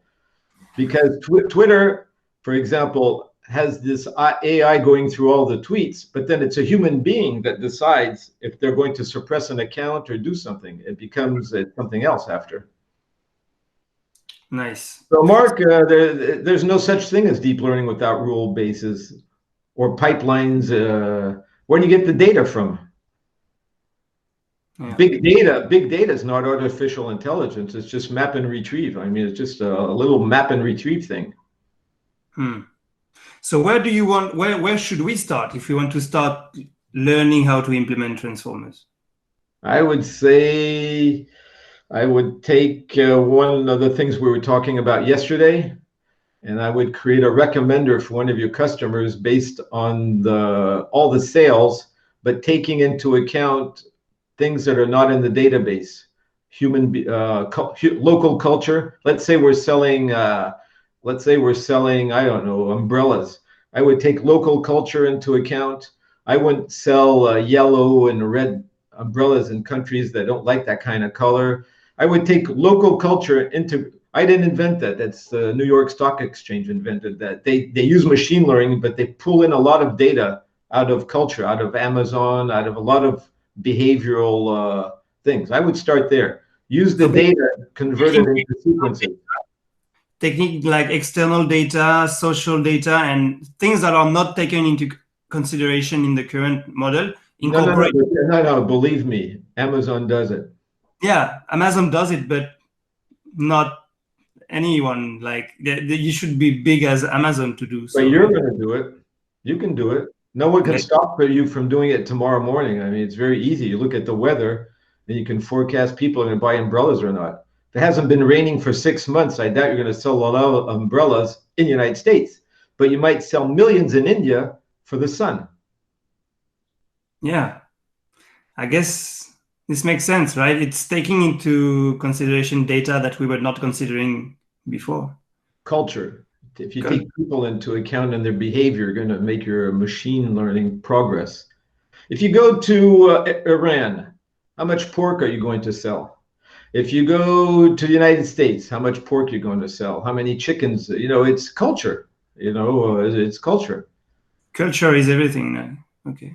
because Twitter, for example, has this AI going through all the tweets, but then it's a human being that decides if they're going to suppress an account or do something. It becomes something else after.
Nice.
So, Mark, there's no such thing as deep learning without rule bases or pipelines. Where do you get the data from? Yeah. Big data is not artificial intelligence. It's just map and retrieve. I mean, it's just a little map and retrieve thing.
So where should we start if we want to start learning how to implement transformers?
I would say I would take one of the things we were talking about yesterday, and I would create a recommender for one of your customers based on all the sales, but taking into account things that are not in the database, local culture. Let's say we're selling, I don't know, umbrellas. I would take local culture into account. I wouldn't sell yellow and red umbrellas in countries that don't like that kind of color. I would take local culture into. I didn't invent that. That's the New York Stock Exchange invented that. They use machine learning, but they pull in a lot of data out of culture, out of Amazon, out of a lot of behavioral things. I would start there. Use the data, convert it into sequences.
Technique like external data, social data, and things that are not taken into consideration in the current model.
No, believe me, Amazon does it.
Yeah, Amazon does it, but not anyone. Like you should be big as Amazon to do so.
But you're going to do it. You can do it. No one can stop you from doing it tomorrow morning. I mean, it's very easy. You look at the weather and you can forecast people are going to buy umbrellas or not. If it hasn't been raining for 6 months, I doubt you're going to sell a lot of umbrellas in the United States, but you might sell millions in India for the sun.
Yeah, I guess this makes sense, right? It's taking into consideration data that we were not considering before.
Culture. If you take people into account and their behavior, you're going to make your machine learning progress. If you go to Iran, how much pork are you going to sell? If you go to the United States, how much pork are you going to sell? How many chickens? You know, it's culture. You know, it's culture.
Culture is everything. Okay.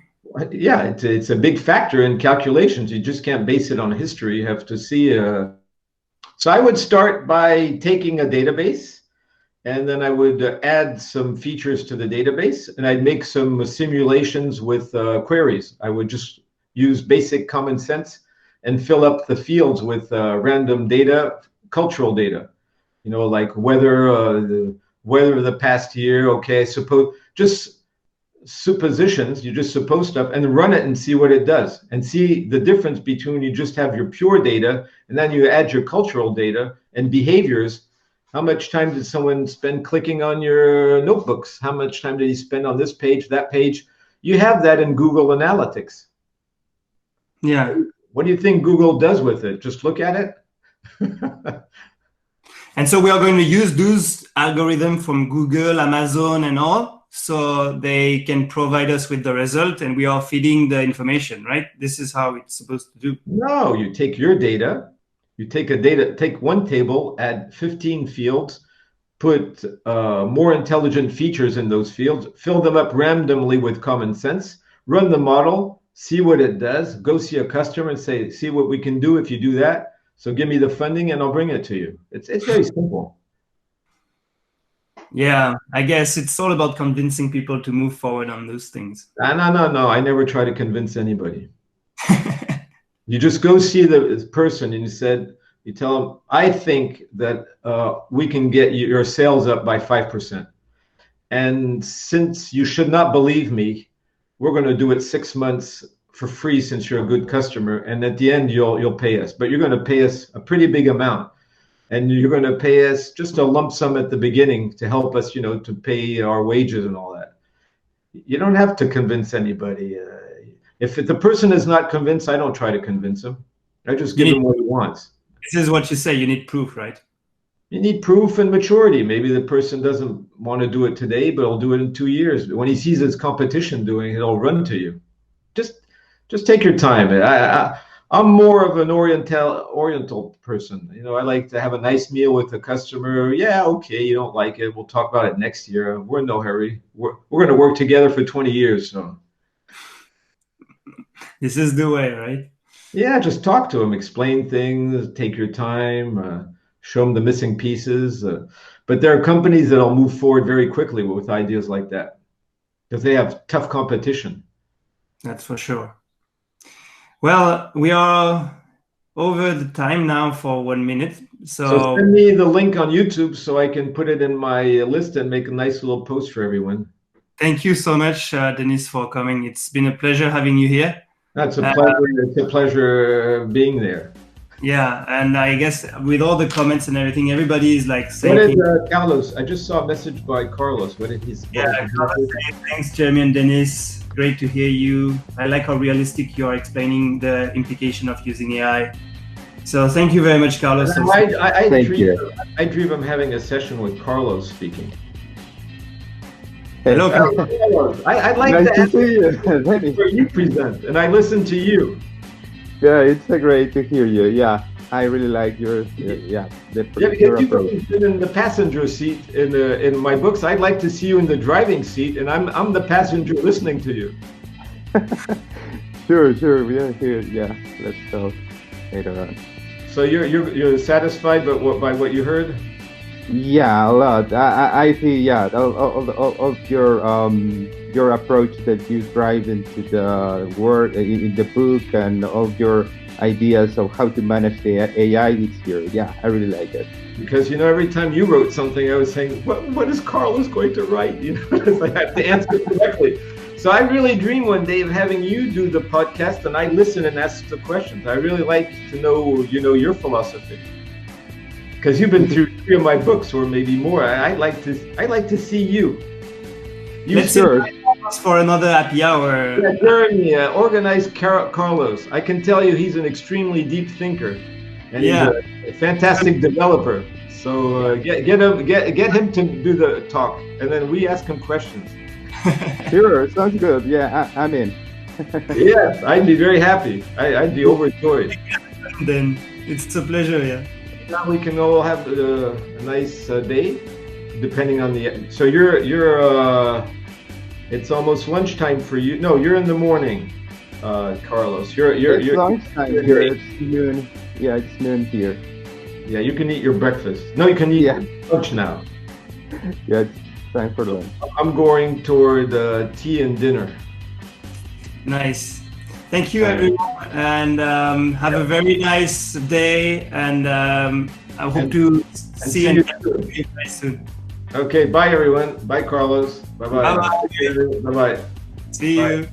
Yeah, it's a big factor in calculations. You just can't base it on history. You have to see. So I would start by taking a database and then I would add some features to the database, and I'd make some simulations with queries. I would just use basic common sense and fill up the fields with random data, cultural data, you know, like weather the past year. Okay, suppose just suppositions. You just suppose stuff and run it and see what it does, and see the difference between you just have your pure data and then you add your cultural data and behaviors. How much time did someone spend clicking on your notebooks? How much time did he spend on this page, that page? You have that in Google Analytics.
Yeah.
What do you think Google does with it? Just look at it.
And so we are going to use those algorithms from Google, Amazon, and all, so they can provide us with the result, and we are feeding the information, right? This is how it's supposed to do.
No, you take your data, you take one table, add 15 fields, put more intelligent features in those fields, fill them up randomly with common sense, run the model, see what it does, go see a customer and say, see what we can do if you do that. So give me the funding and I'll bring it to you. It's very simple.
Yeah, I guess it's all about convincing people to move forward on those things.
No. I never try to convince anybody. You just go see the person and you tell them, I think that we can get your sales up by 5%. And since you should not believe me, we're going to do it 6 months for free since you're a good customer. And at the end, you'll pay us. But you're going to pay us a pretty big amount. And you're going to pay us just a lump sum at the beginning to help us, you know, to pay our wages and all that. You don't have to convince anybody. If the person is not convinced, I don't try to convince him. I just give him what he wants.
This is what you say. You need proof, right?
You need proof and maturity. Maybe the person doesn't want to do it today, but he'll do it in 2 years. When he sees his competition doing it, he'll run to you. Just take your time. I'm more of an oriental person. You know, I like to have a nice meal with the customer. Yeah, okay, you don't like it, we'll talk about it next year. We're in no hurry. We're going to work together for 20 years. So
this is the way, right?
Yeah, just talk to them, explain things, take your time, show them the missing pieces. But there are companies that'll move forward very quickly with ideas like that because they have tough competition.
That's for sure. Well, we are over the time now for 1 minute. So
send me the link on YouTube so I can put it in my list and make a nice little post for everyone.
Thank you so much, Denis, for coming. It's been a pleasure having you here.
That's a pleasure. It's a pleasure being there.
Yeah, and I guess with all the comments and everything, everybody is like saying.
What did Carlos? I just saw a message by Carlos. What did he say?
Yeah, Carlos saying, thanks, Jeremy and Denis. Great to hear you. I like how realistic you are explaining the implication of using AI. So thank you very much, Carlos.
I dream of having a session with Carlos speaking.
Hello, Carlos.
I'd like
nice
to
see you.
where you present, and I listen to you.
Yeah, it's great to hear you. Yeah, I really like your
because you've been in the passenger seat in my books. I'd like to see you in the driving seat, and I'm the passenger listening to you.
Sure. We're here. Yeah, let's talk later on.
So you're satisfied by what you heard?
Yeah, a lot. I see. Yeah, all of your approach that you drive into the work in the book and all of your ideas of how to manage the AI this year. Yeah, I really like it.
Because, you know, every time you wrote something, I was saying, what is Carlos going to write? You know, I have to answer correctly. So I really dream one day of having you do the podcast and I listen and ask the questions. I really like to know, you know, your philosophy. Because you've been through 3 of my books or maybe more. I'd like to see you.
Let's for another happy hour.
Yeah, Jeremy, organize Carlos. I can tell you he's an extremely deep thinker, and he's a fantastic developer. So get him to do the talk, and then we ask him questions.
Sure, sounds good. Yeah, I'm in.
Yes, I'd be very happy. I'd be overjoyed.
Then it's a pleasure. Yeah.
Now we can all have a nice day, depending on the. So you're. It's almost lunchtime for you. No, you're in the morning, Carlos.
It's lunchtime here. It's noon. Yeah, it's noon here.
Yeah, you can eat your breakfast. No, you can eat lunch now.
Yeah, it's time for lunch.
I'm going toward tea and dinner.
Nice. Thank you, everyone, and have a very nice day. And I hope to see you guys soon.
Okay, bye everyone. Bye, Carlos. Bye-bye.
Bye-bye.
Bye-bye.
See you.